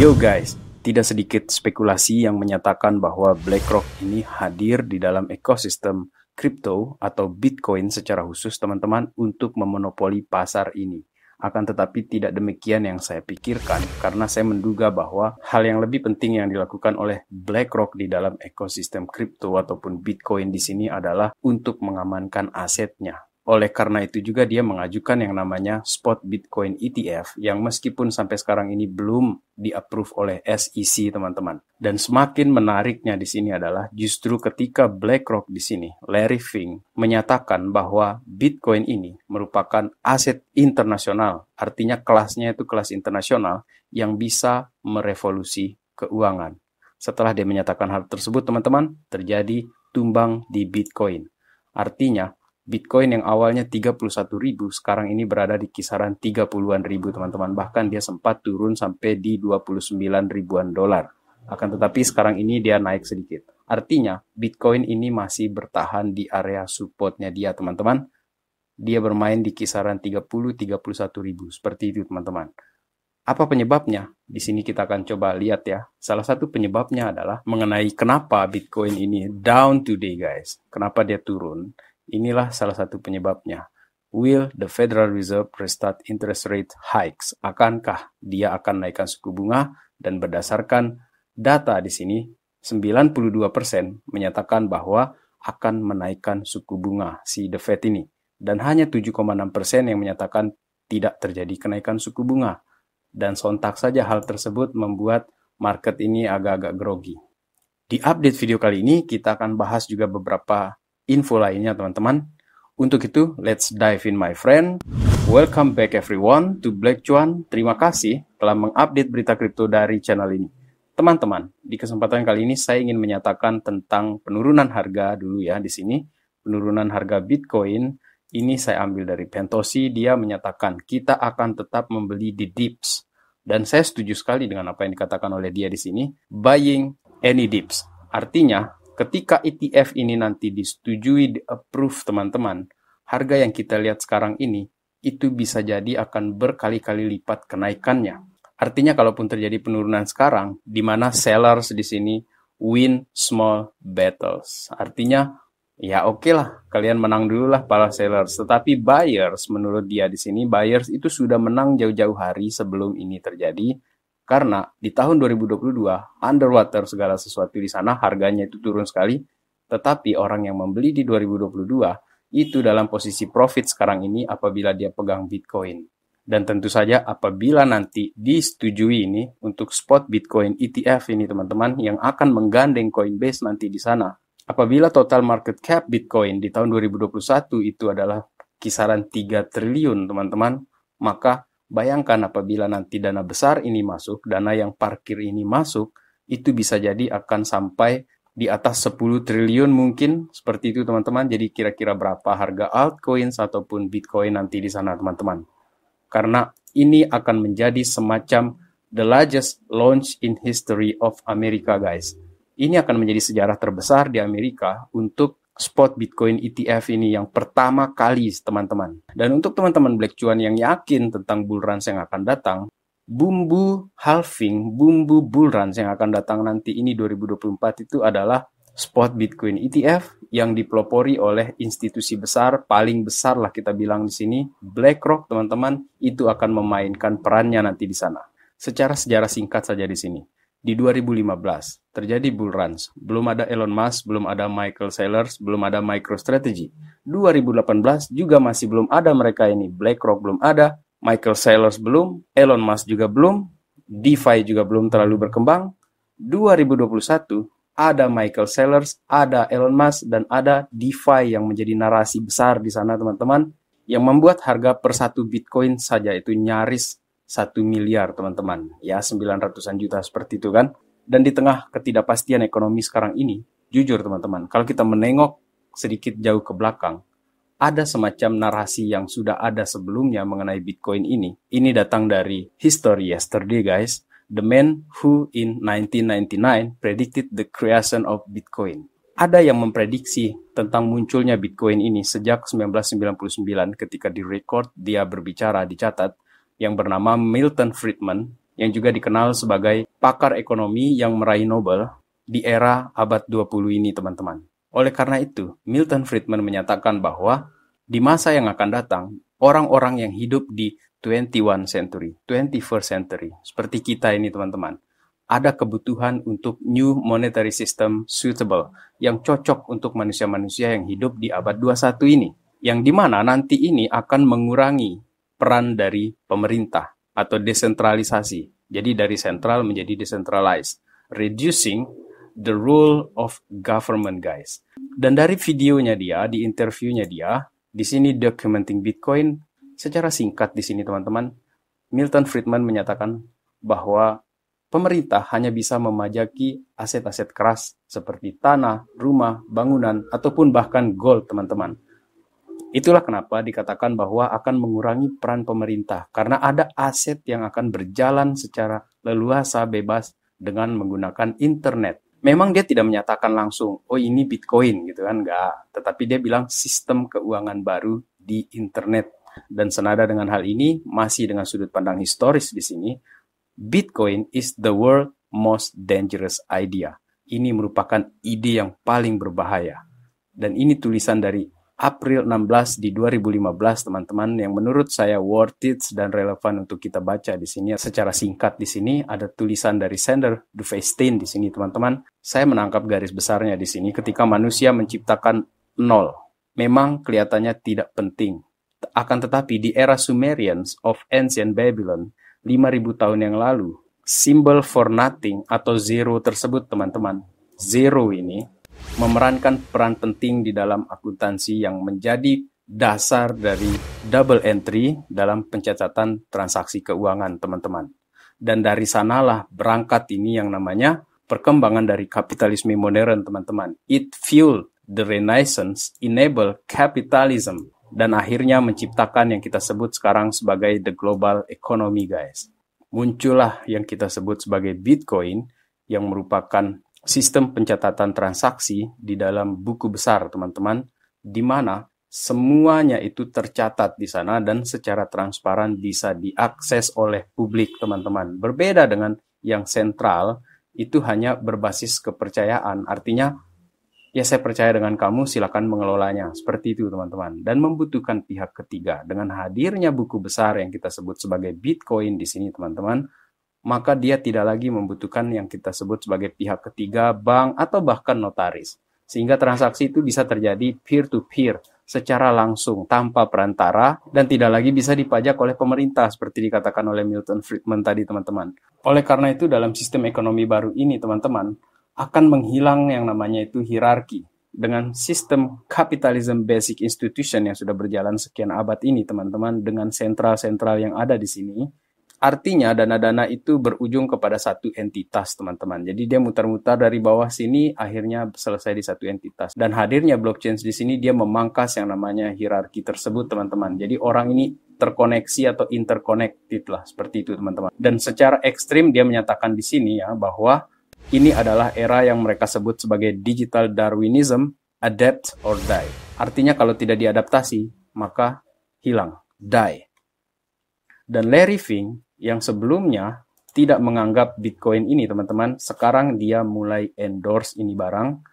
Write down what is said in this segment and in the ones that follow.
Yo guys, tidak sedikit spekulasi yang menyatakan bahwa BlackRock ini hadir di dalam ekosistem kripto atau Bitcoin secara khusus teman-teman untuk memonopoli pasar ini. Akan tetapi tidak demikian yang saya pikirkan karena saya menduga bahwa hal yang lebih penting yang dilakukan oleh BlackRock di dalam ekosistem kripto ataupun Bitcoin di sini adalah untuk mengamankan asetnya. Oleh karena itu juga dia mengajukan yang namanya Spot Bitcoin ETF yang meskipun sampai sekarang ini belum di-approve oleh SEC teman-teman. Dan semakin menariknya di sini adalah justru ketika BlackRock di sini, Larry Fink, menyatakan bahwa Bitcoin ini merupakan aset internasional. Artinya kelasnya itu kelas internasional yang bisa merevolusi keuangan. Setelah dia menyatakan hal tersebut teman-teman, terjadi tumbang di Bitcoin. Artinya Bitcoin yang awalnya 31.000 sekarang ini berada di kisaran 30-an ribu teman-teman. Bahkan dia sempat turun sampai di 29 ribuan dolar. Akan tetapi sekarang ini dia naik sedikit. Artinya Bitcoin ini masih bertahan di area supportnya dia teman-teman. Dia bermain di kisaran 30-31 ribu. Seperti itu teman-teman. Apa penyebabnya? Di sini kita akan coba lihat ya. Salah satu penyebabnya adalah mengenai kenapa Bitcoin ini down today guys. Kenapa dia turun? Inilah salah satu penyebabnya. Will the Federal Reserve restart interest rate hikes? Akankah dia akan naikkan suku bunga? Dan berdasarkan data di sini, 92% menyatakan bahwa akan menaikkan suku bunga si The Fed ini. Dan hanya 7,6% yang menyatakan tidak terjadi kenaikan suku bunga. Dan sontak saja hal tersebut membuat market ini agak-agak grogi. Di update video kali ini, kita akan bahas juga beberapa info lainnya teman-teman. Untuk itu, let's dive in my friend. Welcome back everyone to Black Cuan. Terima kasih telah mengupdate berita kripto dari channel ini. Teman-teman, di kesempatan kali ini saya ingin menyatakan tentang penurunan harga dulu ya di sini. Penurunan harga Bitcoin ini saya ambil dari Pentosi. Dia menyatakan kita akan tetap membeli di dips. Dan saya setuju sekali dengan apa yang dikatakan oleh dia di sini. Buying any dips. Artinya ketika ETF ini nanti disetujui, di-approve teman-teman, harga yang kita lihat sekarang ini, itu bisa jadi akan berkali-kali lipat kenaikannya. Artinya kalaupun terjadi penurunan sekarang, di mana sellers di sini win small battles. Artinya, ya oke lah, kalian menang dulu lah para sellers. Tetapi buyers, menurut dia di sini, buyers itu sudah menang jauh-jauh hari sebelum ini terjadi. Karena di tahun 2022, underwater segala sesuatu di sana, harganya itu turun sekali. Tetapi orang yang membeli di 2022, itu dalam posisi profit sekarang ini apabila dia pegang Bitcoin. Dan tentu saja apabila nanti disetujui ini untuk spot Bitcoin ETF ini teman-teman, yang akan menggandeng Coinbase nanti di sana. Apabila total market cap Bitcoin di tahun 2021 itu adalah kisaran 3 triliun teman-teman, maka bayangkan apabila nanti dana besar ini masuk, dana yang parkir ini masuk, itu bisa jadi akan sampai di atas 10 triliun mungkin, seperti itu teman-teman. Jadi kira-kira berapa harga altcoins ataupun Bitcoin nanti di sana teman-teman. Karena ini akan menjadi semacam the largest launch in history of America guys. Ini akan menjadi sejarah terbesar di Amerika untuk spot Bitcoin ETF ini yang pertama kali teman-teman. Dan untuk teman-teman Black Cuan yang yakin tentang bull runs yang akan datang, bumbu halving, bumbu bull runs yang akan datang nanti ini 2024 itu adalah spot Bitcoin ETF yang dipelopori oleh institusi besar, paling besar lah kita bilang di sini, BlackRock teman-teman, itu akan memainkan perannya nanti di sana. Secara sejarah singkat saja di sini. Di 2015, terjadi bull runs. Belum ada Elon Musk, belum ada Michael Saylor, belum ada MicroStrategy. 2018 juga masih belum ada mereka ini. BlackRock belum ada, Michael Saylor belum, Elon Musk juga belum, DeFi juga belum terlalu berkembang. 2021, ada Michael Saylor, ada Elon Musk, dan ada DeFi yang menjadi narasi besar di sana teman-teman, yang membuat harga per satu Bitcoin saja itu nyaris 1 miliar teman-teman, ya 900-an juta seperti itu kan. Dan di tengah ketidakpastian ekonomi sekarang ini, jujur teman-teman, kalau kita menengok sedikit jauh ke belakang, ada semacam narasi yang sudah ada sebelumnya mengenai Bitcoin ini. Ini datang dari History Yesterday guys, the man who in 1999 predicted the creation of Bitcoin. Ada yang memprediksi tentang munculnya Bitcoin ini sejak 1999 ketika direkord dia berbicara, dicatat, yang bernama Milton Friedman yang juga dikenal sebagai pakar ekonomi yang meraih Nobel di era abad 20 ini, teman-teman. Oleh karena itu, Milton Friedman menyatakan bahwa di masa yang akan datang, orang-orang yang hidup di 21st century, seperti kita ini, teman-teman, ada kebutuhan untuk new monetary system suitable, yang cocok untuk manusia-manusia yang hidup di abad 21 ini, yang dimana nanti ini akan mengurangi peran dari pemerintah atau desentralisasi. Jadi dari sentral menjadi decentralized, reducing the role of government, guys. Dan dari videonya dia, di interviewnya dia, di sini documenting Bitcoin, secara singkat di sini, teman-teman, Milton Friedman menyatakan bahwa pemerintah hanya bisa memajaki aset-aset keras seperti tanah, rumah, bangunan, ataupun bahkan gold, teman-teman. Itulah kenapa dikatakan bahwa akan mengurangi peran pemerintah, karena ada aset yang akan berjalan secara leluasa bebas dengan menggunakan internet. Memang dia tidak menyatakan langsung, oh ini Bitcoin gitu kan, enggak. Tetapi dia bilang sistem keuangan baru di internet. Dan senada dengan hal ini, masih dengan sudut pandang historis di sini, Bitcoin is the world most dangerous idea. Ini merupakan ide yang paling berbahaya. Dan ini tulisan dari April 16 di 2015, teman-teman, yang menurut saya worth it dan relevan untuk kita baca di sini. Secara singkat di sini ada tulisan dari Sander Dufresne di sini, teman-teman. Saya menangkap garis besarnya di sini ketika manusia menciptakan nol. Memang kelihatannya tidak penting. Akan tetapi di era Sumerians of Ancient Babylon, 5.000 tahun yang lalu, symbol for nothing atau zero tersebut, teman-teman, zero ini memerankan peran penting di dalam akuntansi yang menjadi dasar dari double entry dalam pencatatan transaksi keuangan, teman-teman. Dan dari sanalah berangkat ini yang namanya perkembangan dari kapitalisme modern, teman-teman. It fueled the Renaissance, enable capitalism, dan akhirnya menciptakan yang kita sebut sekarang sebagai the global economy, guys. Muncullah yang kita sebut sebagai Bitcoin, yang merupakan sistem pencatatan transaksi di dalam buku besar, teman-teman, di mana semuanya itu tercatat di sana dan secara transparan bisa diakses oleh publik, teman-teman. Berbeda dengan yang sentral, itu hanya berbasis kepercayaan. Artinya, ya saya percaya dengan kamu, silakan mengelolanya. Seperti itu, teman-teman. Dan membutuhkan pihak ketiga. Dengan hadirnya buku besar yang kita sebut sebagai Bitcoin di sini, teman-teman, maka dia tidak lagi membutuhkan yang kita sebut sebagai pihak ketiga, bank, atau bahkan notaris. Sehingga transaksi itu bisa terjadi peer-to-peer, secara langsung, tanpa perantara, dan tidak lagi bisa dipajak oleh pemerintah, seperti dikatakan oleh Milton Friedman tadi, teman-teman. Oleh karena itu, dalam sistem ekonomi baru ini, teman-teman, akan menghilang yang namanya itu hierarki. Dengan sistem capitalism basic institution yang sudah berjalan sekian abad ini, teman-teman, dengan sentral-sentral yang ada di sini, artinya dana-dana itu berujung kepada satu entitas, teman-teman. Jadi dia mutar-mutar dari bawah sini, akhirnya selesai di satu entitas. Dan hadirnya blockchain di sini, dia memangkas yang namanya hierarki tersebut, teman-teman. Jadi orang ini terkoneksi atau interconnected lah, seperti itu, teman-teman. Dan secara ekstrim dia menyatakan di sini ya, bahwa ini adalah era yang mereka sebut sebagai digital Darwinism, adapt or die. Artinya kalau tidak diadaptasi, maka hilang, die. Dan Larry Fink yang sebelumnya tidak menganggap Bitcoin ini, teman-teman, sekarang dia mulai endorse ini barang.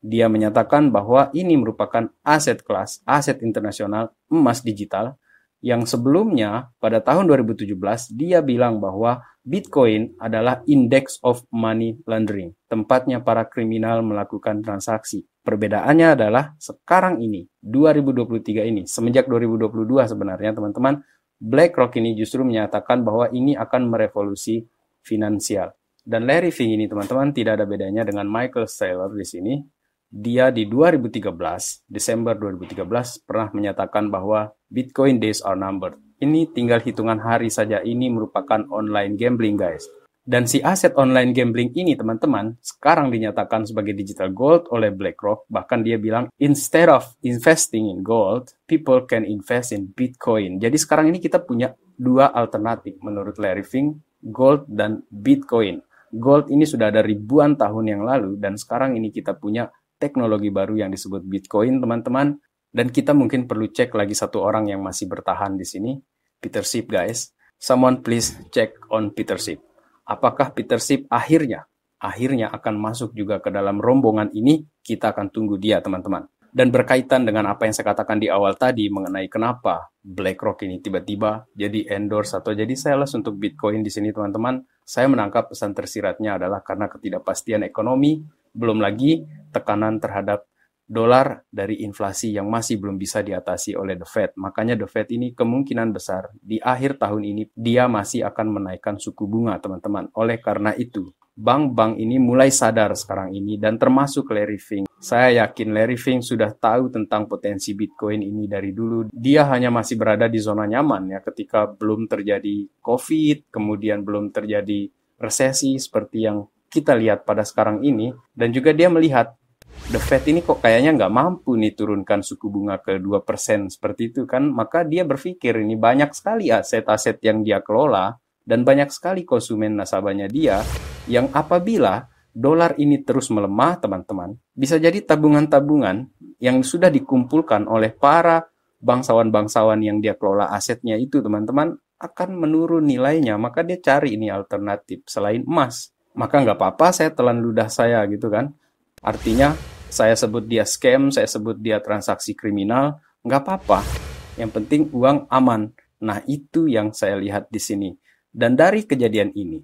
Dia menyatakan bahwa ini merupakan aset kelas, aset internasional, emas digital, yang sebelumnya pada tahun 2017 dia bilang bahwa Bitcoin adalah index of money laundering, tempatnya para kriminal melakukan transaksi. Perbedaannya adalah sekarang ini, 2023 ini, semenjak 2022 sebenarnya, teman-teman, BlackRock ini justru menyatakan bahwa ini akan merevolusi finansial. Dan Larry Fink ini, teman-teman, tidak ada bedanya dengan Michael Saylor di sini. Dia di 2013, Desember 2013, pernah menyatakan bahwa Bitcoin days are numbered. Ini tinggal hitungan hari saja. Ini merupakan online gambling, guys. Dan si aset online gambling ini, teman-teman, sekarang dinyatakan sebagai digital gold oleh BlackRock. Bahkan dia bilang, instead of investing in gold, people can invest in Bitcoin. Jadi sekarang ini kita punya dua alternatif menurut Larry Fink, gold dan Bitcoin. Gold ini sudah ada ribuan tahun yang lalu, dan sekarang ini kita punya teknologi baru yang disebut Bitcoin, teman-teman. Dan kita mungkin perlu cek lagi satu orang yang masih bertahan di sini, Peter Schiff, guys. Someone please check on Peter Schiff. Apakah Peter Schiff akhirnya akan masuk juga ke dalam rombongan ini? Kita akan tunggu dia, teman-teman. Dan berkaitan dengan apa yang saya katakan di awal tadi mengenai kenapa BlackRock ini tiba-tiba jadi endorse atau jadi sales untuk Bitcoin di sini, teman-teman, saya menangkap pesan tersiratnya adalah karena ketidakpastian ekonomi, belum lagi tekanan terhadap dolar dari inflasi yang masih belum bisa diatasi oleh The Fed. Makanya The Fed ini kemungkinan besar di akhir tahun ini dia masih akan menaikkan suku bunga, teman-teman. Oleh karena itu, bank-bank ini mulai sadar sekarang ini dan termasuk Larry Fink. Saya yakin Larry Fink sudah tahu tentang potensi Bitcoin ini dari dulu. Dia hanya masih berada di zona nyaman ya ketika belum terjadi COVID, kemudian belum terjadi resesi seperti yang kita lihat pada sekarang ini. Dan juga dia melihat The Fed ini kok kayaknya nggak mampu nih turunkan suku bunga ke 2% seperti itu kan. Maka dia berpikir ini banyak sekali aset-aset yang dia kelola dan banyak sekali konsumen nasabahnya dia yang apabila dolar ini terus melemah, teman-teman, bisa jadi tabungan-tabungan yang sudah dikumpulkan oleh para bangsawan-bangsawan yang dia kelola asetnya itu, teman-teman, akan menurun nilainya. Maka dia cari ini alternatif selain emas. Maka nggak apa-apa saya telan ludah saya gitu kan. Artinya saya sebut dia scam, saya sebut dia transaksi kriminal, nggak apa-apa. Yang penting uang aman. Nah, itu yang saya lihat di sini. Dan dari kejadian ini,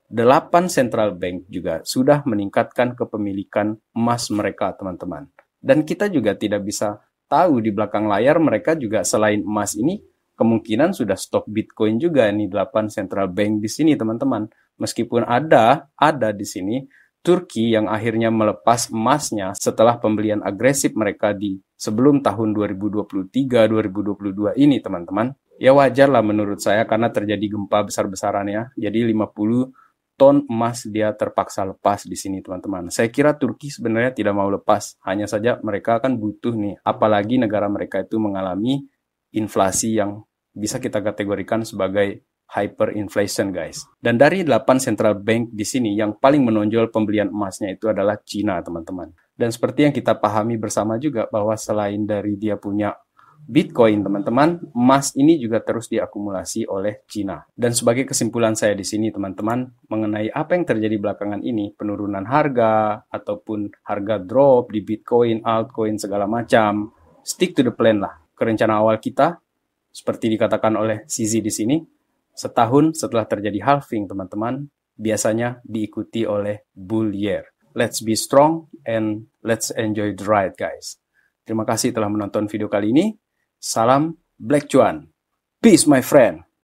8 central bank juga sudah meningkatkan kepemilikan emas mereka, teman-teman. Dan kita juga tidak bisa tahu di belakang layar mereka juga selain emas ini, kemungkinan sudah stok Bitcoin juga nih 8 central bank di sini, teman-teman. Meskipun ada di sini, Turki yang akhirnya melepas emasnya setelah pembelian agresif mereka di sebelum tahun 2023-2022 ini, teman-teman. Ya wajar lah menurut saya karena terjadi gempa besar-besaran ya. Jadi 50 ton emas dia terpaksa lepas di sini, teman-teman. Saya kira Turki sebenarnya tidak mau lepas. Hanya saja mereka kan butuh nih. Apalagi negara mereka itu mengalami inflasi yang bisa kita kategorikan sebagai hyperinflation, guys. Dan dari 8 central bank di sini, yang paling menonjol pembelian emasnya itu adalah Cina, teman-teman. Dan seperti yang kita pahami bersama juga bahwa selain dari dia punya Bitcoin, teman-teman, emas ini juga terus diakumulasi oleh Cina. Dan sebagai kesimpulan saya di sini, teman-teman, mengenai apa yang terjadi belakangan ini, penurunan harga ataupun harga drop di Bitcoin, altcoin, segala macam, stick to the plan lah. Rencana awal kita, seperti dikatakan oleh CZ di sini, setahun setelah terjadi halving, teman-teman, biasanya diikuti oleh bull year. Let's be strong and let's enjoy the ride, guys. Terima kasih telah menonton video kali ini. Salam Black Cuan. Peace, my friend.